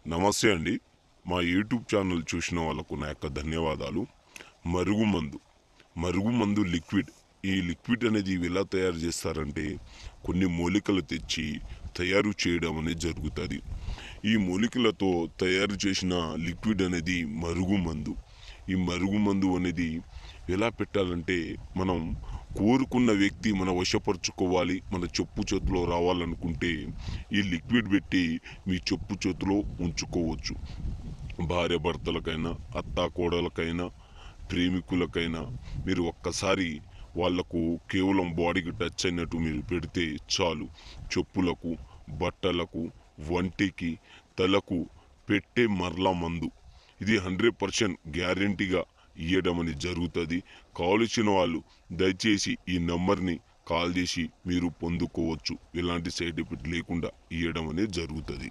నమస్తే అండి. మా యూట్యూబ్ ఛానల్ చూసిన వాళ్ళకు నా యొక్క ధన్యవాదాలు. మరుగుమందు లిక్విడ్. ఈ లిక్విడ్ అనేది ఎలా తయారు చేస్తారంటే కొన్ని మూలికలు తెచ్చి తయారు చేయడం అనేది జరుగుతుంది. ఈ మూలికలతో తయారు చేసిన లిక్విడ్ అనేది మరుగుమందు. ఈ మరుగుమందు అనేది ఎలా పెట్టాలంటే మనం కోరుకున్న వ్యక్తి మన వశపరుచుకోవాలి, మన చెప్పు చేతిలో రావాలనుకుంటే ఈ లిక్విడ్ పెట్టి మీ చెప్పు చేతిలో ఉంచుకోవచ్చు. భార్య భర్తలకైనా, అత్తా కోడలకైనా, ప్రేమికులకైనా మీరు ఒక్కసారి వాళ్లకు కేవలం బాడీకి టచ్ అయినట్టు మీరు పెడితే చాలు. చెప్పులకు, బట్టలకు, వంటికి, తలకు పెట్టే మరలా మందు. ఇది 100% గ్యారెంటీగా ఇవ్వడం అనేది జరుగుతుంది. కావలసిన వాళ్ళు దయచేసి ఈ నెంబర్ని కాల్ చేసి మీరు పొందుకోవచ్చు. ఎలాంటి సైడ్ ఎఫెక్ట్ లేకుండా ఇవ్వడం అనేది జరుగుతుంది.